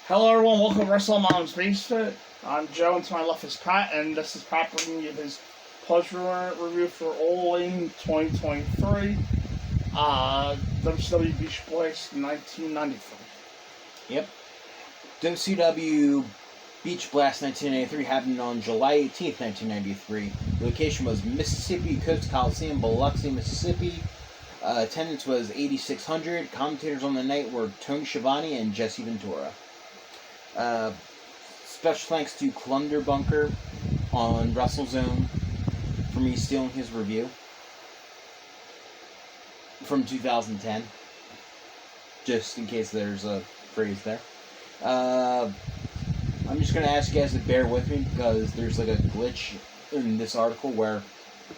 Hello everyone, welcome to Wrestle Mom's Basement. I'm Joe and to my left is Pat, and this is Pat bringing you his pleasure review for All In 2023, WCW Beach Boys 1993. Yep. WCW Beach Blast 1993 happened on July 18th, 1993. The location was Mississippi Coast Coliseum, Biloxi, Mississippi. Attendance was 8,600. Commentators on the night were Tony Schiavone and Jesse Ventura. Special thanks to Clunder Bunker on WrestleZone for me stealing his review from 2010. Just in case there's a phrase there. I'm just going to ask you guys to bear with me because there's like a glitch in this article where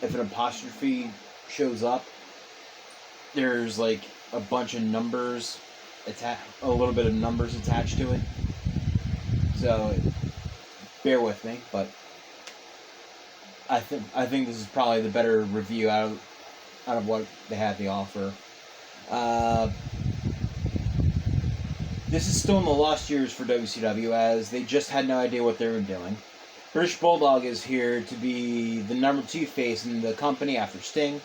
if an apostrophe shows up, there's like a bunch of numbers, a little bit of numbers attached to it. So, bear with me, but I think this is probably the better review out of what they had to offer. This is still in the lost years for WCW, as they just had no idea what they were doing. British Bulldog is here to be the number 2 face in the company after Sting.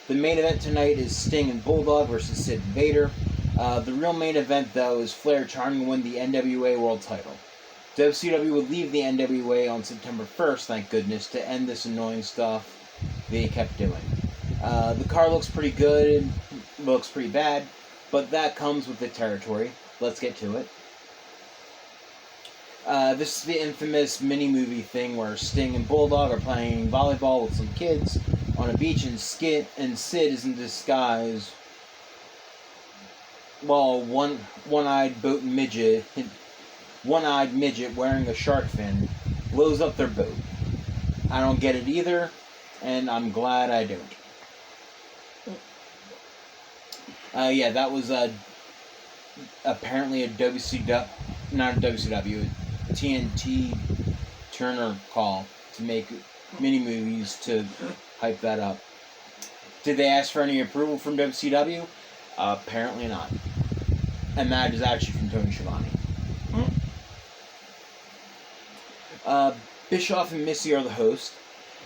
The main event tonight is Sting and Bulldog versus Sid and Vader. The real main event, though, is Flair trying to win the NWA World title. WCW would leave the NWA on September 1st, thank goodness, to end this annoying stuff they kept doing. The car looks pretty good, looks pretty bad, but that comes with the territory. Let's get to it. This is the infamous mini-movie thing where Sting and Bulldog are playing volleyball with some kids on a beach, and Sid is in disguise while one-eyed midget wearing a shark fin blows up their boat. I don't get it either, and I'm glad I don't. That was apparently a TNT Turner call to make mini-movies to hype that up. Did they ask for any approval from WCW? Apparently not. And that is actually from Tony Schiavone. Bischoff and Missy are the host.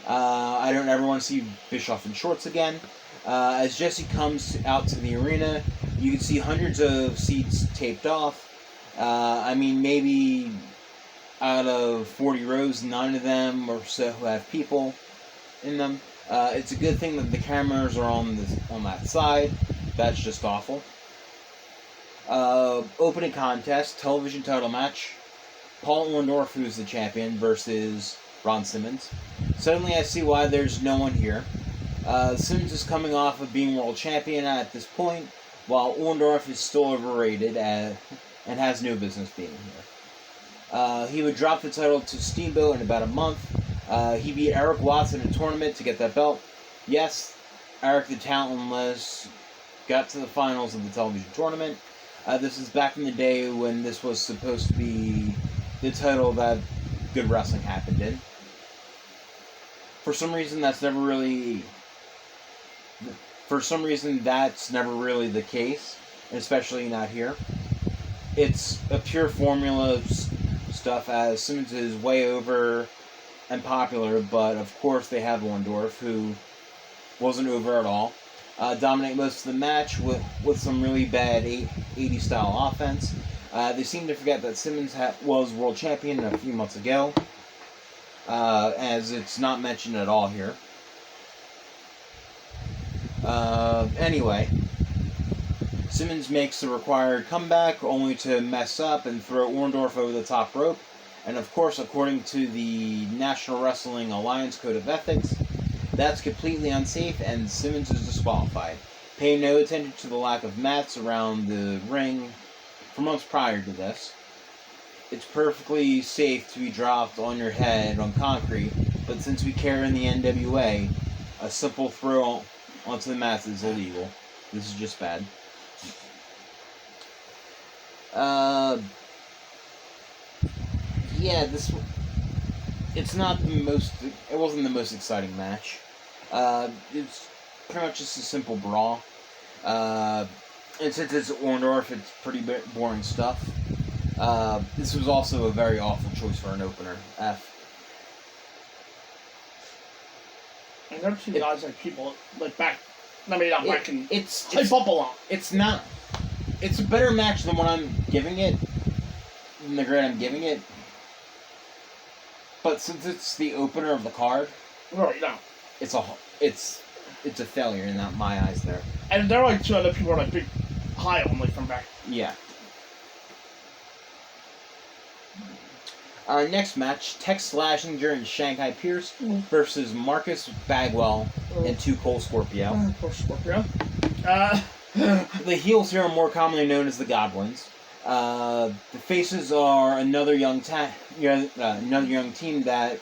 I don't ever want to see Bischoff in shorts again. As Jesse comes out to the arena, you can see hundreds of seats taped off. Maybe out of 40 rows, 9 of them or so have people in them. It's a good thing that the cameras are on that side. That's just awful. Opening contest, television title match. Paul Orndorff, who's the champion, versus Ron Simmons. Suddenly I see why there's no one here. Simmons is coming off of being world champion at this point, while Orndorff is still overrated and has no business being here. He would drop the title to Steamboat in about a month. He beat Eric Watts in a tournament to get that belt. Yes, Eric the Talentless got to the finals of the television tournament. This is back in the day when this was supposed to be the title that good wrestling happened in. For some reason, that's never really the case, especially not here. It's a pure formula stuff, as Simmons is way over and popular, but of course they have Orndorff, who wasn't over at all. Dominate most of the match with some really bad 80s style offense. They seem to forget that Simmons was world champion a few months ago, as it's not mentioned at all here. Anyway, Simmons makes the required comeback only to mess up and throw Orndorff over the top rope. And of course, according to the National Wrestling Alliance Code of Ethics, that's completely unsafe and Simmons is disqualified. Pay no attention to the lack of mats around the ring for months prior to this. It's perfectly safe to be dropped on your head on concrete, but since we care in the NWA, a simple throw onto the mats is illegal. This is just bad. It wasn't the most exciting match. It's pretty much just a simple brawl. And since it's Orndorff, it's pretty boring stuff. This was also a very awful choice for an opener. And they're two guys like people like back. I mean, not back in. It's Hype up a lot. It's not. It's a better match than what I'm giving it. Than the grade I'm giving it. But since it's the opener of the card, Right now. it's a failure in my eyes there. And there are like two other people are like big high on like from back. Yeah. Next match, Tex Slashinger and Shanghai Pierce versus Marcus Bagwell and Too Cold Scorpio. Poor Scorpio. The heels here are more commonly known as the Godwins. The faces are another young team that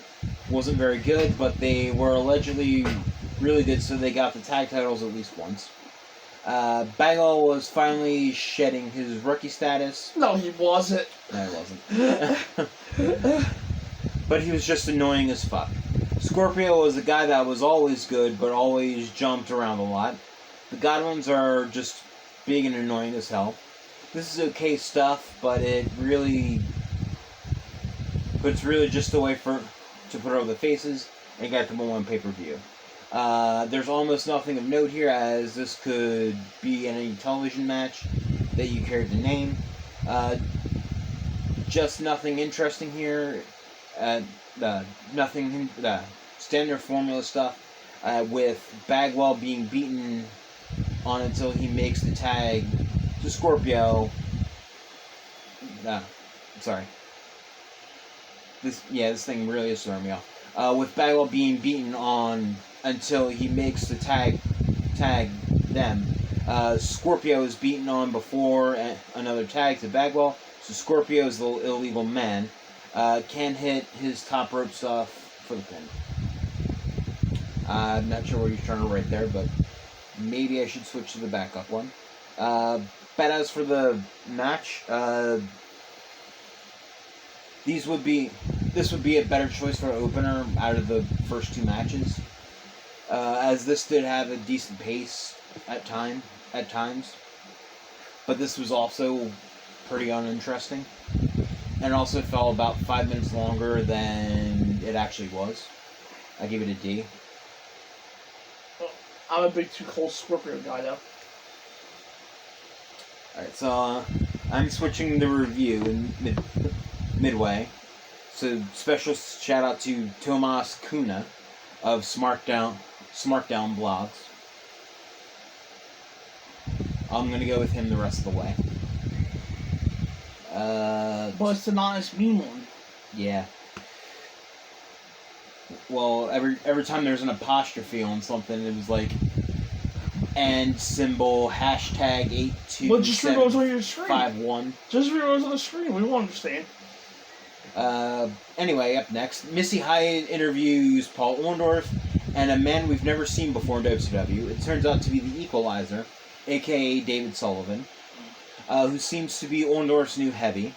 wasn't very good, but they were allegedly really good, so they got the tag titles at least once. Bagwell was finally shedding his rookie status. No, he wasn't. No, he wasn't. But he was just annoying as fuck. Scorpio was a guy that was always good, but always jumped around a lot. The Godwins are just big and annoying as hell. This is okay stuff, but it's really just a way to put over the faces and get them on pay-per-view. There's almost nothing of note here, as this could be any television match that you cared to name. Just nothing interesting here. Nothing standard formula stuff. With Bagwell being beaten on until he makes the tag to Scorpio. Sorry. This thing really is throwing me off. With Bagwell being beaten on until he makes the tag them. Scorpio is beaten on before another tag to Bagwell, so Scorpio is the illegal man. Can hit his top rope stuff for the pin. I'm not sure what he's trying to write there, but maybe I should switch to the backup one. But as for the match, this would be a better choice for an opener out of the first two matches, as this did have a decent pace at times, but this was also pretty uninteresting, and also felt about 5 minutes longer than it actually was. I give it a D. I'm a big Too Cold Scorpio guy though. Alright, so I'm switching the review in midway. So special shout out to Tomas Kuna of SmackDown blogs. I'm gonna go with him the rest of the way. But it's an honest mean one. Yeah. Well, every time there's an apostrophe on something, it was like and symbol hashtag 82. Well, just read what was on your screen. 51. Just read what was on the screen. We won't understand. Anyway, up next, Missy Hyatt interviews Paul Orndorff and a man we've never seen before in WCW. It turns out to be the Equalizer, aka David Sullivan, who seems to be Orndorff's new heavy.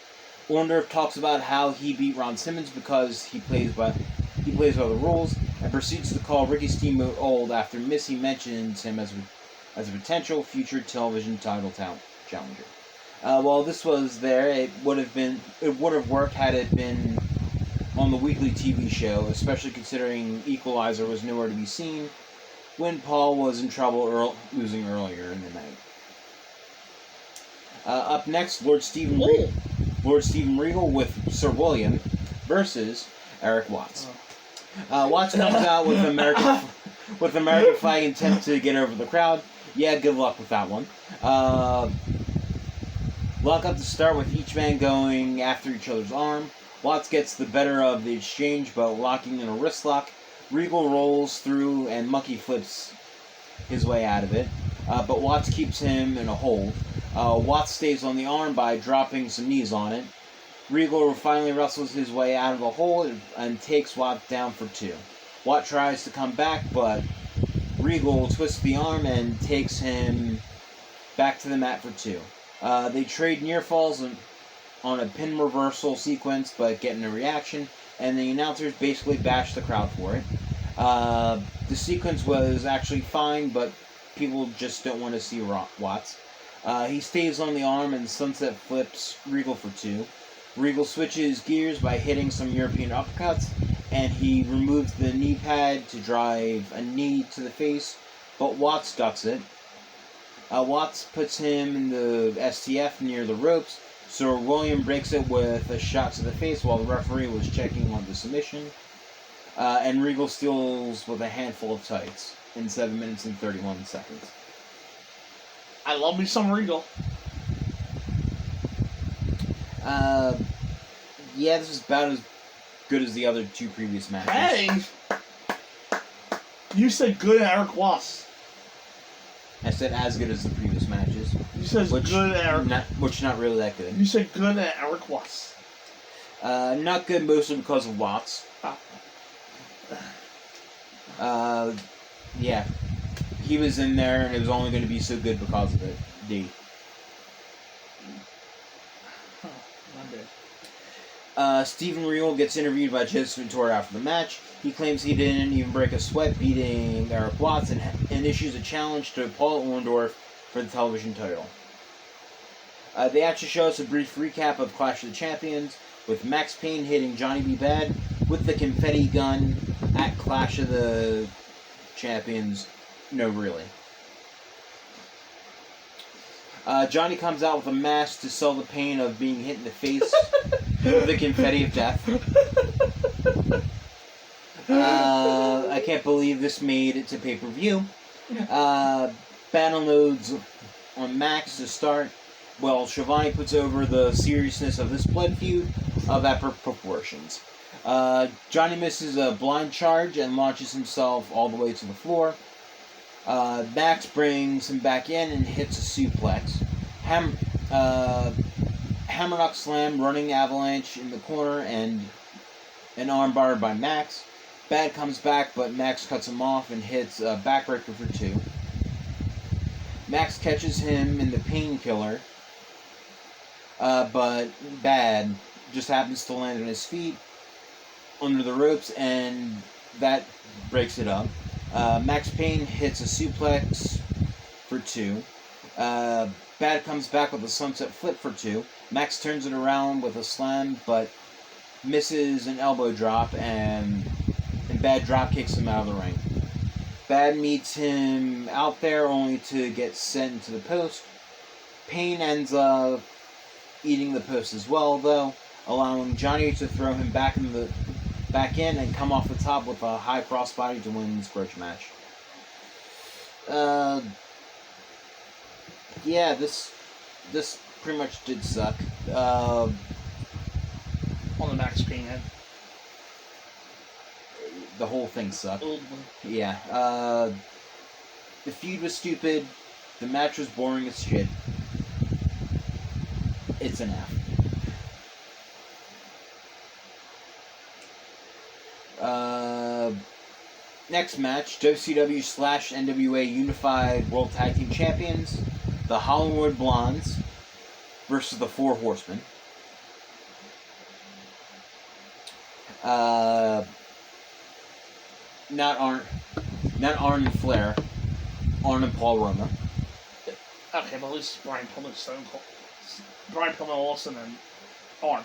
Orndorff talks about how he beat Ron Simmons because he plays by the rules, and proceeds to call Ricky Steamboat old after Missy mentions him as a potential future television title challenger. While this was there, it would have worked had it been on the weekly TV show, especially considering Equalizer was nowhere to be seen when Paul was in trouble losing earlier in the night. Up next, Lord Steven Regal with Sir William versus Eric Watts. Watts comes out with American flag intent to get over the crowd. Yeah, good luck with that one. Lock up to start with each man going after each other's arm. Watts gets the better of the exchange, but locking in a wrist lock. Regal rolls through and monkey flips his way out of it, but Watts keeps him in a hold. Watts stays on the arm by dropping some knees on it. Regal finally wrestles his way out of the hole and takes Watts down for 2. Watt tries to come back, but Regal twists the arm and takes him back to the mat for 2. They trade near falls on a pin reversal sequence, but get no reaction, and the announcers basically bash the crowd for it. The sequence was actually fine, but people just don't want to see Watts. He stays on the arm and sunset flips Regal for 2. Watts tries to come back, but Regal twists the arm and takes him back to the mat for 2. They trade near falls on a pin reversal sequence, but get no reaction, and the announcers basically bash the crowd for it. The sequence was actually fine, but people just don't want to see Watts. Regal switches gears by hitting some European uppercuts, and he removes the knee pad to drive a knee to the face, but Watts ducks it. Watts puts him in the STF near the ropes, so William breaks it with a shot to the face while the referee was checking on the submission. And Regal steals with a handful of tights in 7 minutes and 31 seconds. I love me some Regal. Yeah, this is about as good as the other two previous matches. Hey! You said good Eric Ross. I said as good as the previous matches. You said good Eric. Which not really that good. You said good Eric Ross. Not good mostly because of Watts. Yeah. He was in there and it was only going to be so good because of it. D. Steven Regal gets interviewed by Joseph Ventura after the match. He claims he didn't even break a sweat beating Eric Watts and issues a challenge to Paul Orndorff for the television title. They actually show us a brief recap of Clash of the Champions, with Max Payne hitting Johnny B. Bad with the confetti gun at Clash of the Champions. No, really. Johnny comes out with a mask to sell the pain of being hit in the face with the confetti of death. I can't believe this made it to pay-per-view. Battle loads on Max to start. Well, Schiavone puts over the seriousness of this blood feud of epic proportions. Johnny misses a blind charge and launches himself all the way to the floor. Max brings him back in and hits a suplex. Hammerlock slam, running avalanche in the corner, and an armbar by Max. Bad comes back, but Max cuts him off and hits a backbreaker for 2. Max catches him in the painkiller, but Bad just happens to land on his feet under the ropes, and that breaks it up. Max Payne hits a suplex for 2. Bad comes back with a sunset flip for 2. Max turns it around with a slam, but misses an elbow drop, and Bad drop kicks him out of the ring. Bad meets him out there only to get sent into the post. Payne ends up eating the post as well, though, allowing Johnny to throw him back in and come off the top with a high crossbody to win this grudge match. Yeah, this pretty much did suck. On the Max Payne head. The whole thing sucked. Mm-hmm. Yeah. The feud was stupid. The match was boring as shit. It's an F. Next match, WCW / NWA Unified World Tag Team Champions, the Hollywood Blondes versus the Four Horsemen. Not Arn and Flair, Arn and Paul Roma. Okay, but at least Brian Pillman, Stone Cold. Brian Pillman, Olsen, and Arn.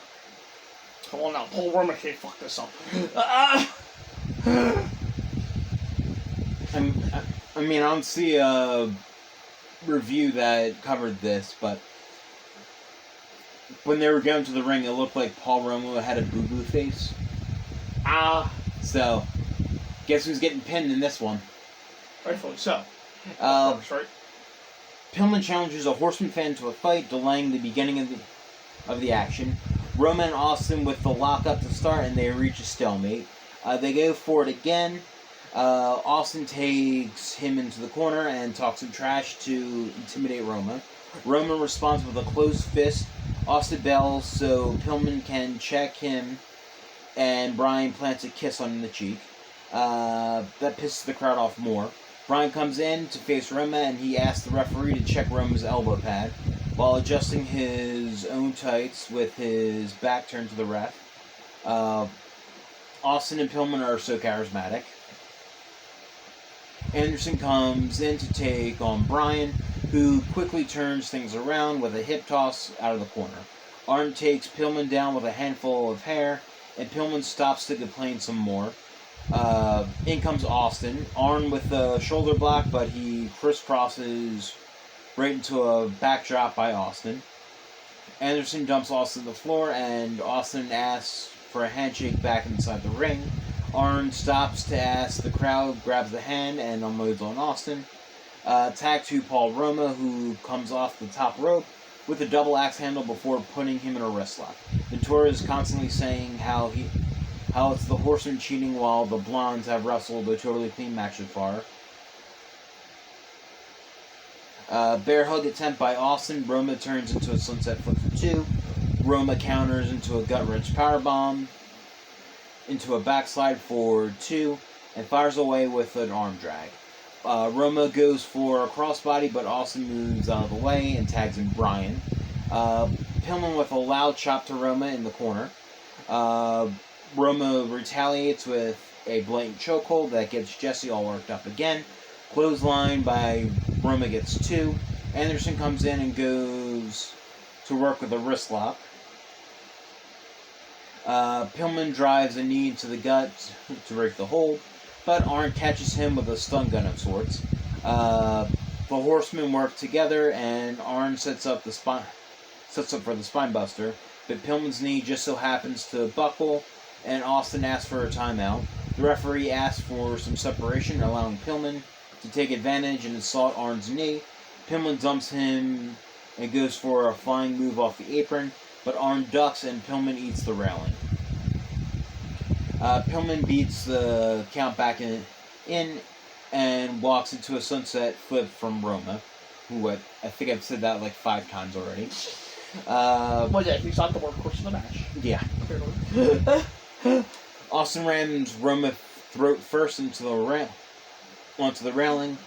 Come on now, Paul Roma can't fuck this up. I mean, I don't see a review that covered this, but when they were going to the ring, it looked like Paul Roma had a boo-boo face. So, guess who's getting pinned in this one? Rightfully so. Right? Pillman challenges a Horseman fan to a fight, delaying the beginning of the action. Roma and Austin with the lockup to start, and they reach a stalemate. They go for it again. Austin takes him into the corner and talks some trash to intimidate Roma. Roma responds with a closed fist. Austin bails so Pillman can check him, and Brian plants a kiss on the cheek. That pisses the crowd off more. Brian comes in to face Roma, and he asks the referee to check Roma's elbow pad while adjusting his own tights with his back turned to the ref. Austin and Pillman are so charismatic. Anderson comes in to take on Brian, who quickly turns things around with a hip toss out of the corner. Arn takes Pillman down with a handful of hair, and Pillman stops to complain some more. In comes Austin. Arn with the shoulder block, but he crisscrosses right into a backdrop by Austin. Anderson dumps Austin to the floor, and Austin asks for a handshake back inside the ring. Arn stops to ask the crowd, grabs the hand, and unloads on Austin. Tag to Paul Roma, who comes off the top rope with a double axe handle before putting him in a wrist lock. Ventura is constantly saying how it's the Horsemen cheating while the Blondes have wrestled a totally clean match so far. Bear hug attempt by Austin. Roma turns into a sunset flip for 2. Roma counters into a gut wrench powerbomb, into a backslide for 2, and fires away with an arm drag. Roma goes for a crossbody, but Austin moves out of the way and tags in Brian. Pillman with a loud chop to Roma in the corner. Roma retaliates with a blatant chokehold that gets Jesse all worked up again. Clothesline by Roma gets 2. Anderson comes in and goes to work with a wrist lock. Pillman drives a knee into the gut to break the hold, but Arn catches him with a stun gun of sorts. The Horsemen work together, and Arn sets up for the spine buster, but Pillman's knee just so happens to buckle, and Austin asks for a timeout. The referee asks for some separation, allowing Pillman to take advantage and assault Arn's knee. Pillman dumps him and goes for a flying move off the apron, but Arn ducks and Pillman eats the railing. Pillman beats the count back in and walks into a sunset flip from Roma, who I think I've said that like 5 times already. Well, yeah, he's not the workhorse of the match. Yeah. Austin rams Roma throat first onto the railing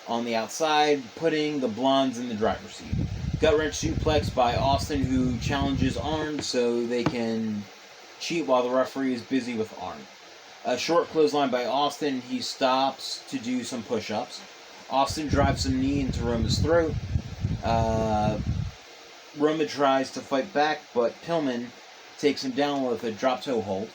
on the outside, putting the Blondes in the driver's seat. Gut wrench suplex by Austin, who challenges Arn so they can cheat while the referee is busy with Arn. A short clothesline by Austin. He stops to do some push-ups. Austin drives a knee into Roma's throat. Roma tries to fight back, but Pillman takes him down with a drop toe hold.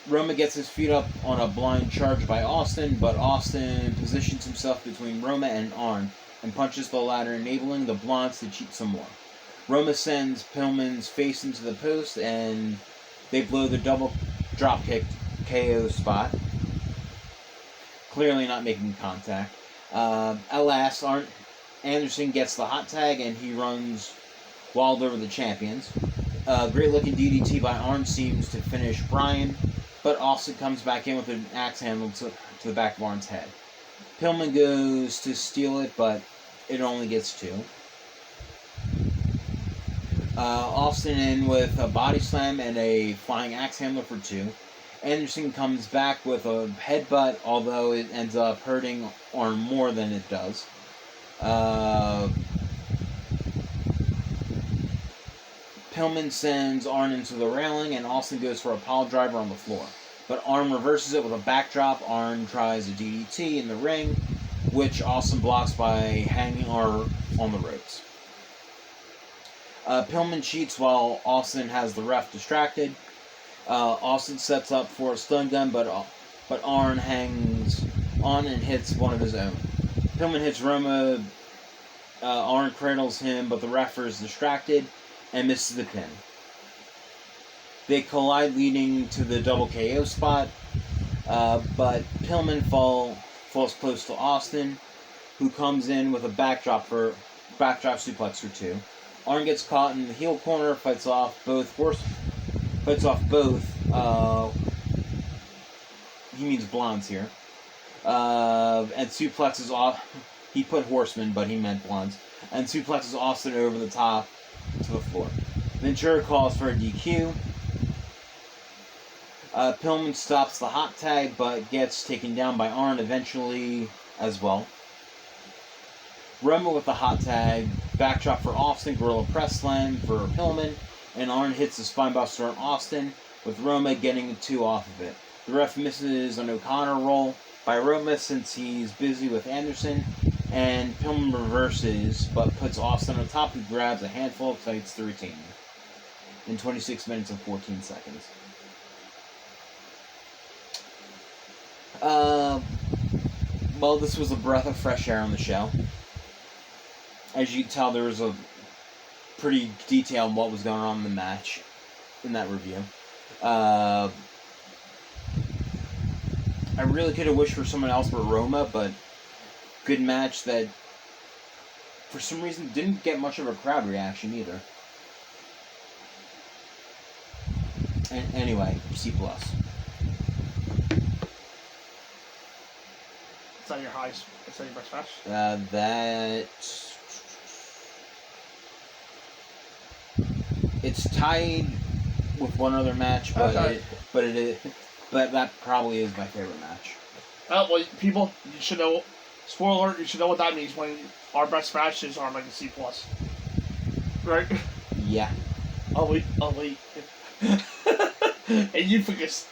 Roma gets his feet up on a blind charge by Austin, but Austin positions himself between Roma and Arn and punches the ladder, enabling the Blondes to cheat some more. Roma sends Pillman's face into the post, and they blow the double dropkick KO spot, clearly not making contact. Alas, Anderson gets the hot tag, and he runs wild over the champions. Great looking DDT by Arn seems to finish Brian, but Austin comes back in with an axe handle to the back of Arn's head. Pillman goes to steal it, but it only gets 2. Austin in with a body slam and a flying axe handler for 2. Anderson comes back with a headbutt, although it ends up hurting Arn more than it does. Pillman sends Arn into the railing, and Austin goes for a pile driver on the floor. But Arn reverses it with a backdrop. Arn tries a DDT in the ring, which Austin blocks by hanging Arn on the ropes. Pillman cheats while Austin has the ref distracted. Austin sets up for a stun gun, but Arn hangs on and hits one of his own. Pillman hits Roma. Arn cradles him, but the ref is distracted and misses the pin. They collide, leading to the double KO spot, but Pillman falls close to Austin, who comes in with a backdrop suplex for 2. Arn gets caught in the heel corner, fights off both. He means Blondes here, and suplexes off. He put Horsemen, but he meant Blondes, and suplexes Austin over the top to the floor. Ventura calls for a DQ. Pillman stops the hot tag, but gets taken down by Arn eventually as well. Roma with the hot tag, backdrop for Austin, gorilla press slam for Pillman, and Arn hits the spinebuster on Austin, with Roma getting 2 off of it. The ref misses an O'Connor roll by Roma since he's busy with Anderson, and Pillman reverses, but puts Austin on top, who grabs a handful of tights to retain in 26 minutes and 14 seconds. Well, this was a breath of fresh air on the show. As you can tell, there was a pretty detailed what was going on in the match in that review. I really could have wished for someone else but Roma, but good match that for some reason didn't get much of a crowd reaction either. Anyway, C+. Is that your highest? Is that your best match? That it's tied with one other match, but Okay. but that probably is my favorite match. Well, people, you should know. Spoiler alert! You should know what that means when our best matches are like a C+. Right? Yeah. Elite. And you forget.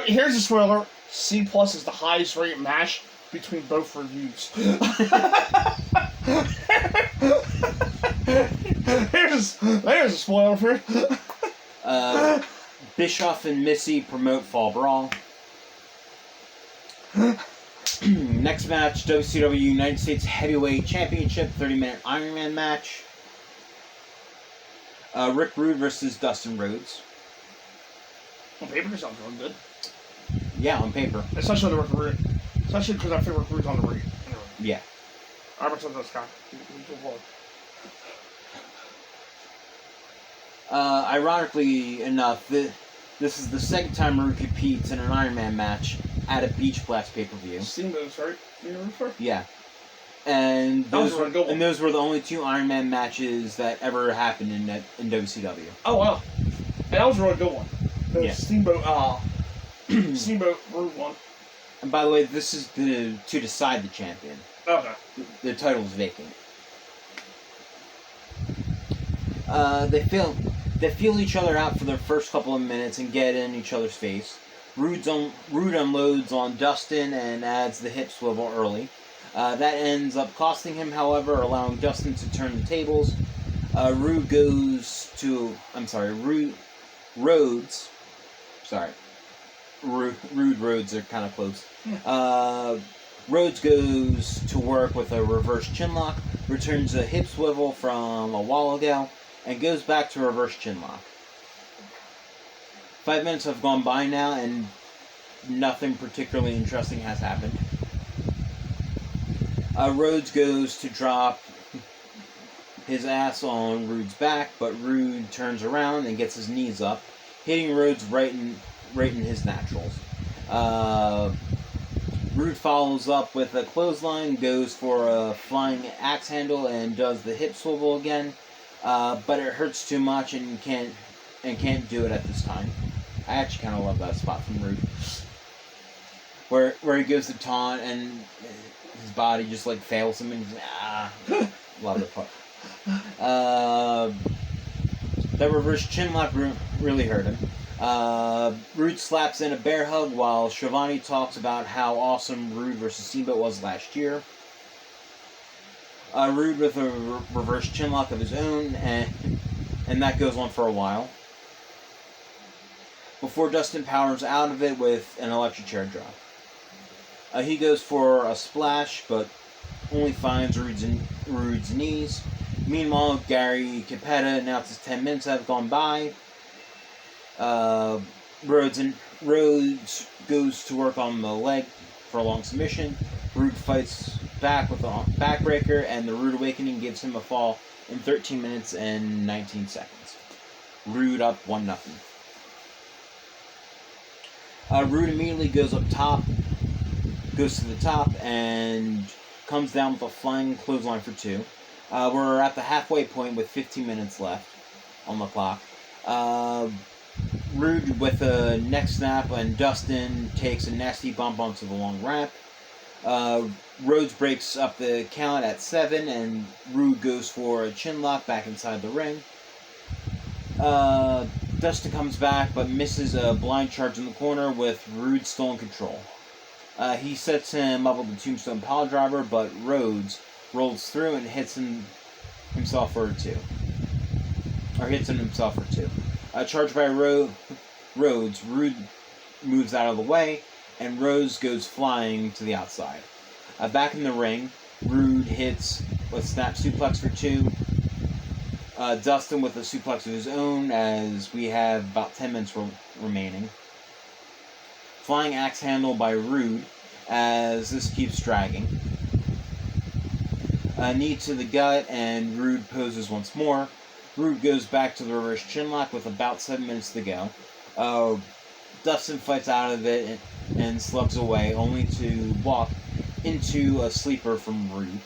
Here's a spoiler: C+ is the highest rated match between both reviews. There's a spoiler for it. Bischoff and Missy promote Fall Brawl. Next match, WCW United States Heavyweight Championship 30-minute Iron Man match. Rick Rude versus Dustin Rhodes. On paper, it sounds really good. Yeah, on paper. Especially the Rick Rude. Especially because I think Rick Rude's on the ring. Anyway. Yeah. I'm going to this guy. Ironically enough, this is the second time Rude competes in an Iron Man match at a Beach Blast pay-per-view. Steamboats, right? You remember? Yeah. And That was a really good one. those were the only two Iron Man matches that ever happened in WCW. Oh, wow. And that was a really good one. The Yeah. Steamboat Rude one. And by the way, this is to decide the champion. Okay. The title is vacant. They feel each other out for their first couple of minutes and get in each other's face. Rude unloads on Dustin and adds the hip swivel early. That ends up costing him, however, allowing Dustin to turn the tables. Rhodes. Sorry. Rude Rhodes are kind of close. Rhodes goes to work with a reverse chinlock, returns a hip swivel from a while ago, and goes back to reverse chinlock. 5 minutes have gone by now, and nothing particularly interesting has happened. Rhodes goes to drop his ass on Rude's back, but Rude turns around and gets his knees up, hitting Rhodes right in his naturals. Rude follows up with a clothesline, goes for a flying axe handle, and does the hip swivel again, but it hurts too much and can't do it at this time. I actually kind of love that spot from Rude, where he goes to taunt and his body just like fails him and love the part. That reverse chinlock really hurt him. Rude slaps in a bear hug while Schiavone talks about how awesome Rude versus Steamboat was last year. Rude with a reverse chinlock of his own, and that goes on for a while. Before Dustin powers out of it with an electric chair drop. He goes for a splash, but only finds Rude's knees. Meanwhile, Gary Capetta announces 10 minutes have gone by. Rhodes goes to work on the leg for a long submission. Rude fights back with a backbreaker, and the Rude Awakening gives him a fall in 13 minutes and 19 seconds. Rude up 1-0. Rude immediately goes to the top, and comes down with a flying clothesline for 2. We're at the halfway point with 15 minutes left on the clock. Rude with a neck snap, and Dustin takes a nasty bump onto the long ramp. Rhodes breaks up the count at 7, and Rude goes for a chinlock back inside the ring. Dustin comes back, but misses a blind charge in the corner with Rude still in control. He sets him up with the Tombstone Piledriver, but Rhodes rolls through and hits himself for a 2. Or hits himself for 2. Charged by Rhodes, Rude moves out of the way, and Rhodes goes flying to the outside. Back in the ring, Rude hits a snap suplex for 2. Dustin with a suplex of his own, as we have about 10 minutes remaining. Flying axe handle by Rude, as this keeps dragging. Knee to the gut, and Rude poses once more. Rude goes back to the reverse chinlock with about 7 minutes to go. Dustin fights out of it and slugs away, only to walk into a sleeper from Rude.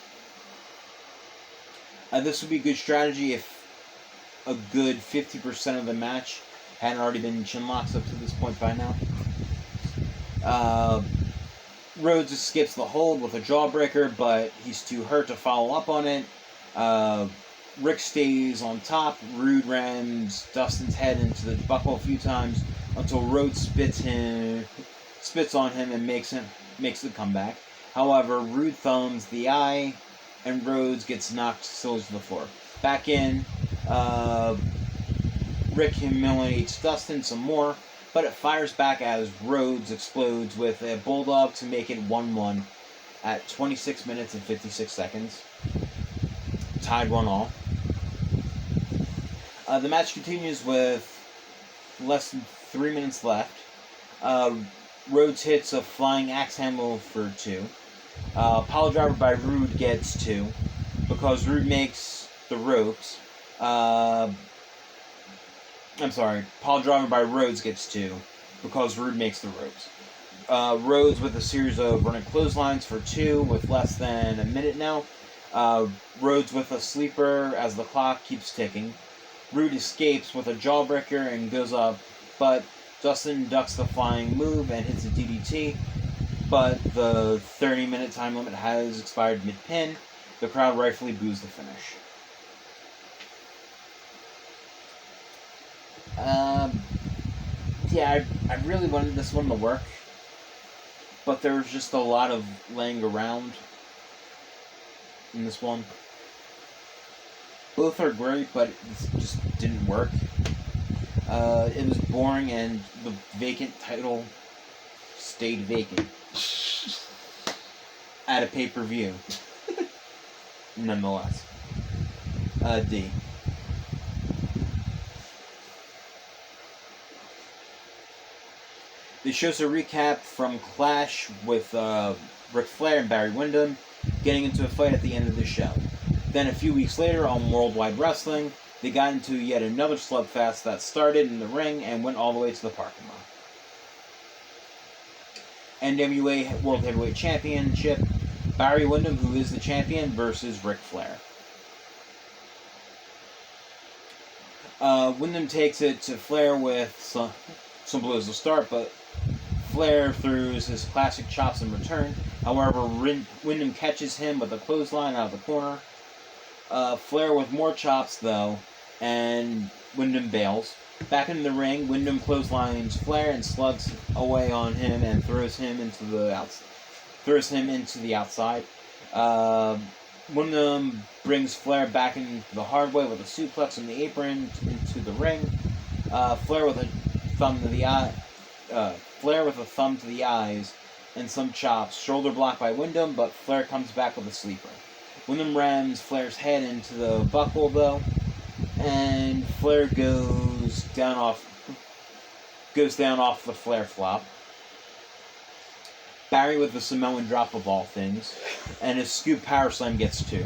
This would be good strategy if a good 50% of the match hadn't already been chinlocks up to this point by now. Rhodes escapes the hold with a jawbreaker, but he's too hurt to follow up on it. Rick stays on top. Rude rams Dustin's head into the buckle a few times until Rhodes spits on him and makes the comeback. However, Rude thumbs the eye, and Rhodes gets knocked still to the floor. Back in, Rick humiliates Dustin some more, but it fires back as Rhodes explodes with a bulldog to make it 1-1 at 26 minutes and 56 seconds. Tied 1-1. The match continues with less than 3 minutes left. Rhodes hits a flying axe handle for 2. Pile driver by Rude gets 2 because Rude makes the ropes. Pile driver by Rhodes gets 2 because Rude makes the ropes. Rhodes with a series of running clotheslines for 2 with less than a minute now. Rhodes with a sleeper as the clock keeps ticking. Rude escapes with a jawbreaker and goes up, but Dustin ducks the flying move and hits a DDT, but the 30-minute time limit has expired mid-pin. The crowd rightfully boos the finish. I really wanted this one to work, but there was just a lot of laying around in this one. Both are great, but it just didn't work. It was boring, and the vacant title stayed vacant at a pay-per-view. Nonetheless. D. This shows a recap from Clash with Ric Flair and Barry Windham getting into a fight at the end of the show. Then a few weeks later on Worldwide Wrestling, they got into yet another slugfest that started in the ring and went all the way to the parking lot. NWA World Heavyweight Championship, Barry Windham, who is the champion, versus Ric Flair. Windham takes it to Flair with some blows to start, but Flair throws his classic chops in return. However, Windham catches him with a clothesline out of the corner. Flair with more chops, though, and Windham bails. Back in the ring, Windham clotheslines Flair and slugs away on him and throws him into the outside. Windham brings Flair back in the hard way with a suplex on the apron into the ring. Flair with a thumb to the eye. Flair with a thumb to the eyes and some chops. Shoulder block by Windham, but Flair comes back with a sleeper. Windham rams Flair's head into the buckle, though, and Flair goes down off the Flair flop. Barry with the Samoan drop of all things, and his scoop power slam gets 2.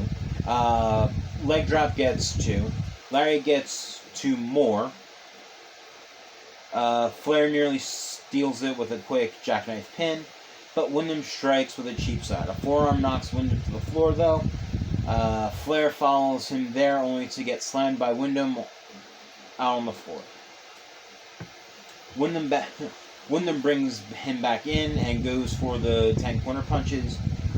Leg drop gets 2. Larry gets 2 more. Flair nearly steals it with a quick jackknife pin, but Windham strikes with a cheap side. A forearm knocks Windham to the floor, though. Flair follows him there, only to get slammed by Windham out on the floor. Windham brings him back in and goes for the 10 corner punches,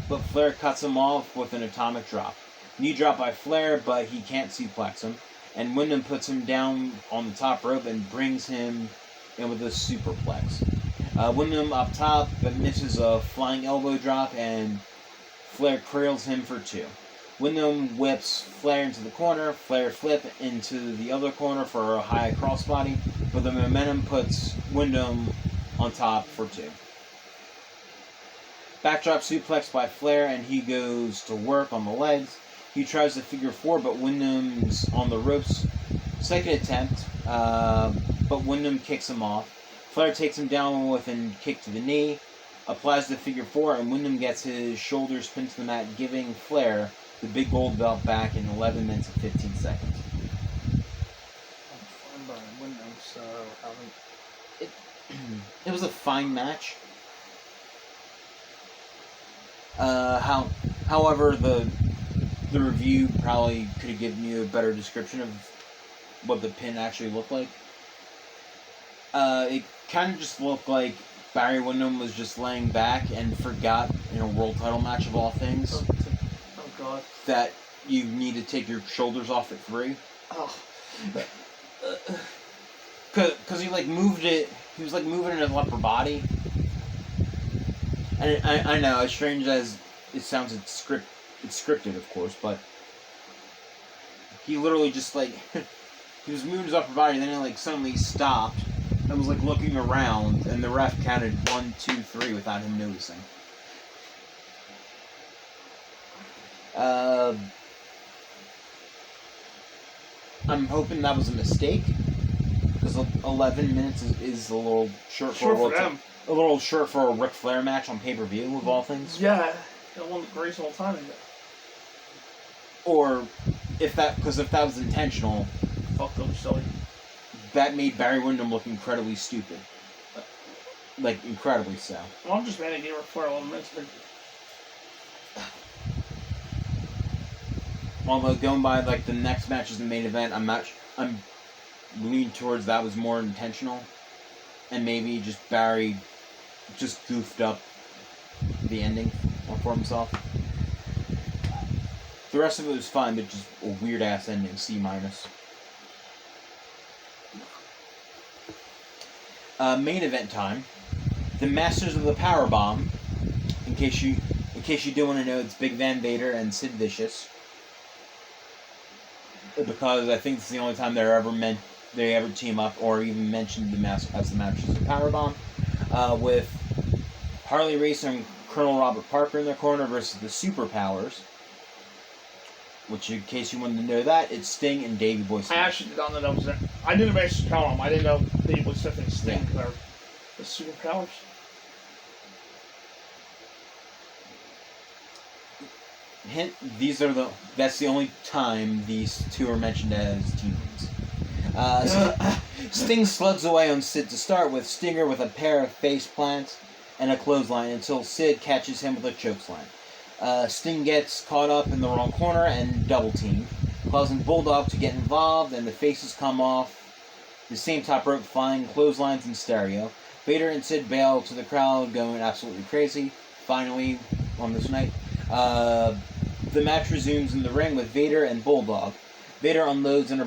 but Flair cuts him off with an atomic drop. Knee drop by Flair, but he can't suplex him, and Windham puts him down on the top rope and brings him in with a superplex. Windham up top, but misses a flying elbow drop, and Flair cradles him for 2. Wyndham whips Flair into the corner. Flair flip into the other corner for a high crossbody, but the momentum puts Wyndham on top for 2. Backdrop suplex by Flair, and he goes to work on the legs. He tries the figure 4, but Wyndham's on the ropes. Second attempt, but Wyndham kicks him off. Flair takes him down with a kick to the knee, applies the figure 4, and Wyndham gets his shoulders pinned to the mat, giving Flair the big gold belt back in 11 minutes and 15 seconds. I'm by Wyndham, so It was a fine match. However, the review probably could have given you a better description of what the pin actually looked like. It kind of just looked like Barry Windham was just laying back and forgot in a world title match of all things oh god. that you need to take your shoulders off at 3. Oh. Cause he moved it. He was moving in his upper body. And I know, as strange as it sounds, it's scripted, of course, but he literally just he was moving his upper body, and then he suddenly stopped and was looking around, and the ref counted 1, 2, 3 without him noticing. I'm hoping that was a mistake, because 11 minutes is a little short for them. A little short for a Ric Flair match on pay-per-view, of all things. Yeah, it wasn't graceful timing. Or if that was intentional, Fuck those silly. that made Barry Windham look incredibly stupid. Incredibly so. Well, I'm just mad at Ric Flair 11 minutes, but Although going by the next match is the main event, I'm leaning towards that was more intentional, and maybe just Barry just goofed up the ending for himself. The rest of it was fine, but just a weird ass ending, C-. Main event time. The Masters of the Powerbomb. In case you do want to know, it's Big Van Vader and Sid Vicious. Because I think it's the only time they ever team up or even mentioned the Masters of the Powerbomb. With Harley Race and Colonel Robert Parker in their corner versus the Superpowers. Which, in case you wanted to know that, it's Sting and Davey Boy Smith. I actually did not know that was there. I knew the Masters count them. I didn't know Davey Boy Smith and Sting because they're the Superpowers. Hint: that's the only time these two are mentioned as teammates. Sting slugs away on Sid to start with, Stinger with a pair of face plants and a clothesline until Sid catches him with a chokeslam. Sting gets caught up in the wrong corner and double teamed, causing Bulldog to get involved, and the faces come off the same top rope, flying clotheslines in stereo. Vader and Sid bail to the crowd, going absolutely crazy. Finally, on this night, the match resumes in the ring with Vader and Bulldog. Vader unloads in the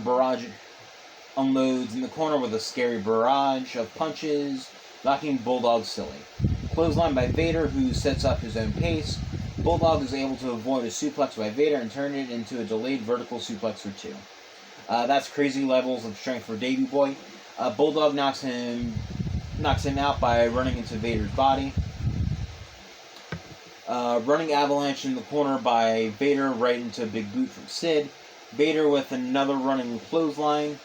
corner with a scary barrage of punches, knocking Bulldog silly. Clothesline by Vader, who sets up his own pace. Bulldog is able to avoid a suplex by Vader and turn it into a delayed vertical suplex for 2. That's crazy levels of strength for Davey Boy. Bulldog knocks him out by running into Vader's body. Running avalanche in the corner by Vader right into a big boot from Sid. Vader with another running clothesline.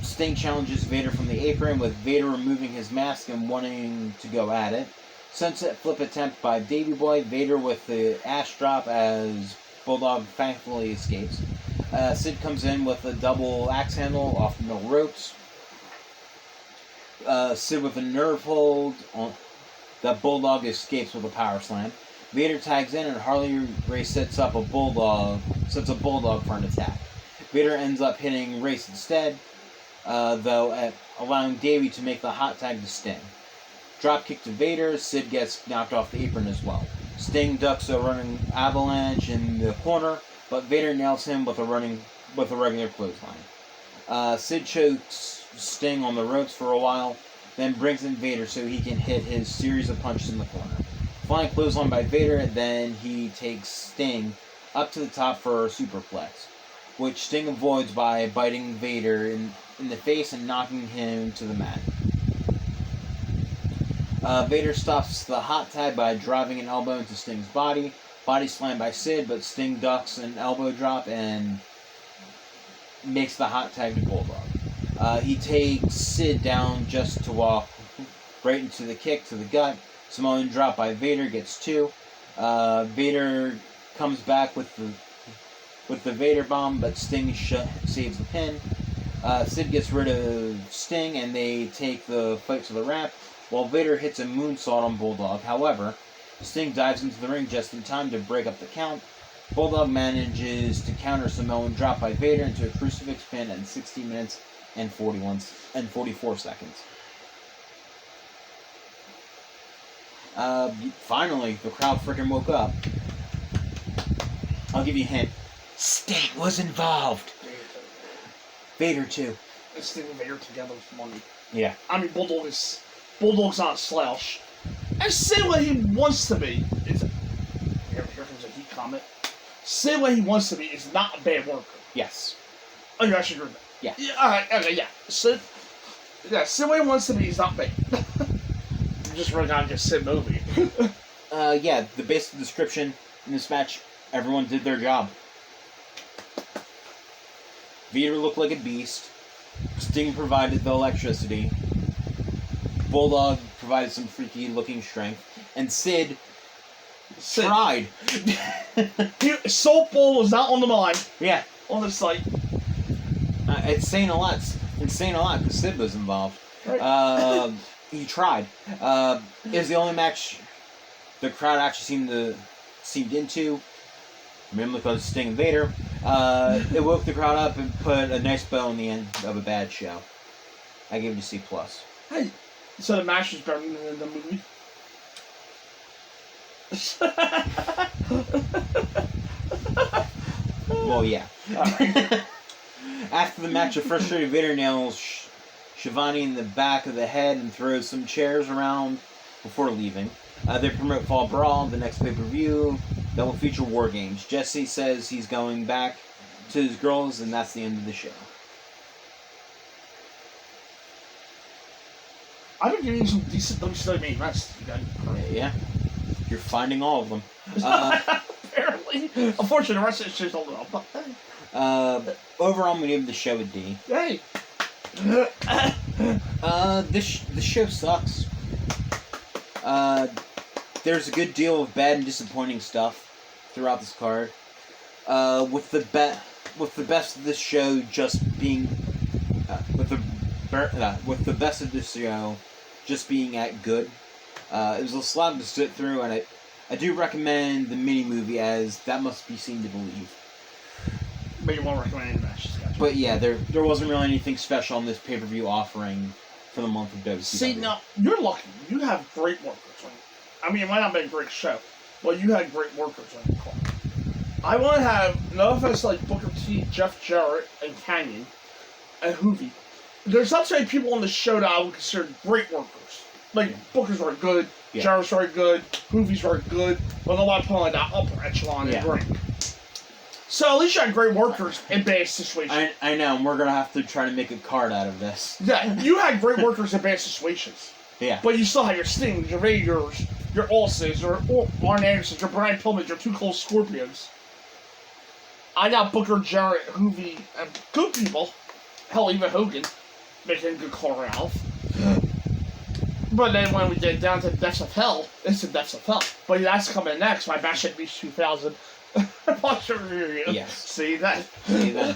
Sting challenges Vader from the apron, with Vader removing his mask and wanting to go at it. Sunset flip attempt by Davey Boy. Vader with the ash drop as Bulldog thankfully escapes. Sid comes in with a double axe handle off the middle ropes. Sid with a nerve hold that Bulldog escapes with a power slam. Vader tags in and Harley Race sets a Bulldog for an attack. Vader ends up hitting Race instead, though allowing Davey to make the hot tag to Sting. Dropkick to Vader, Sid gets knocked off the apron as well. Sting ducks a running avalanche in the corner, but Vader nails him with a regular clothesline. Sid chokes Sting on the ropes for a while, then brings in Vader so he can hit his series of punches in the corner. Flying clothesline by Vader, and then he takes Sting up to the top for a superplex, which Sting avoids by biting Vader in the face and knocking him to the mat. Vader stops the hot tag by driving an elbow into Sting's body. Body slam by Sid, but Sting ducks an elbow drop and makes the hot tag to Bulldog. He takes Sid down just to walk right into the kick to the gut. Samoan drop by Vader gets 2. Vader comes back with the Vader bomb, but Sting saves the pin. Sid gets rid of Sting, and they take the fight to the ramp, while Vader hits a moonsault on Bulldog. However, Sting dives into the ring just in time to break up the count. Bulldog manages to counter Samoan drop by Vader into a crucifix pin in 16 minutes and 44 seconds. Finally, the crowd freaking woke up. I'll give you a hint. Sting was involved. Vader too. Sting and Vader together is money. Yeah. I mean, Bulldog's not a slouch. And say what he wants to be. Here comes a heat comment. Say what he wants to be is not a bad worker. Yes. Oh, you actually agree with that? Yeah. Alright, okay, yeah. Sid what he wants to be, he's not bad. I'm just running out of Sid movie. Yeah, the basic description in this match, everyone did their job. Vader looked like a beast. Sting provided the electricity. Bulldog provided some freaky looking strength. And Sid tried. Soap Bowl was not on the mind. Yeah. On the site. It's saying a lot. It's saying a lot because Sid was involved. Right. He tried. It was the only match the crowd actually seemed into. Mainly because Sting and Vader. It woke the crowd up and put a nice bow on the end of a bad show. I gave it a C+. Hey, so the match was better than the movie? Well, yeah. Right. After the match, a frustrated Vader nails Shivani in the back of the head and throws some chairs around before leaving. They promote Fall Brawl, the next pay-per-view that will feature War Games. Jesse says he's going back to his girls, and that's the end of the show. I've been getting some decent WCW main events. Yeah. You're finding all of them. Apparently. Unfortunately, the rest of the shit's all up. Overall, I'm going to give the show a D. Hey. The show sucks. There's a good deal of bad and disappointing stuff throughout this card. With the best of this show just being with the best of this show just being at good. It was a slog to sit through, and I do recommend the mini movie, as that must be seen to believe. But you won't recommend any matches, gotcha. But yeah, there wasn't really anything special on this pay-per-view offering for the month of WCW. See, now, you're lucky. You have great workers. I mean, it might not be a great show, but you had great workers on your call. I want to have, no offense to like Booker T, Jeff Jarrett, and Canyon, and Hoovy. There's not so many people on the show that I would consider great workers. Like, Booker's very good, Jarrett's very good, Hoovy's very good, but nobody put like that upper echelon in the ring. So at least you had great workers in bad situations. I know, and we're going to have to try to make a card out of this. Yeah, you had great workers in bad situations. Yeah. But you still have your Stings, your Vaders, your Ulces, your Arn Andersons, your Brian Pillmans, your Two Cold Scorpions. I got Booker, Jarrett, Hoovy, and good people. Hell, even Hogan making a good call Ralph. But then when we get down to the depths of hell, it's the depths of hell. But that's coming next. My Bash at Beach 2000. Yes. See that? See that.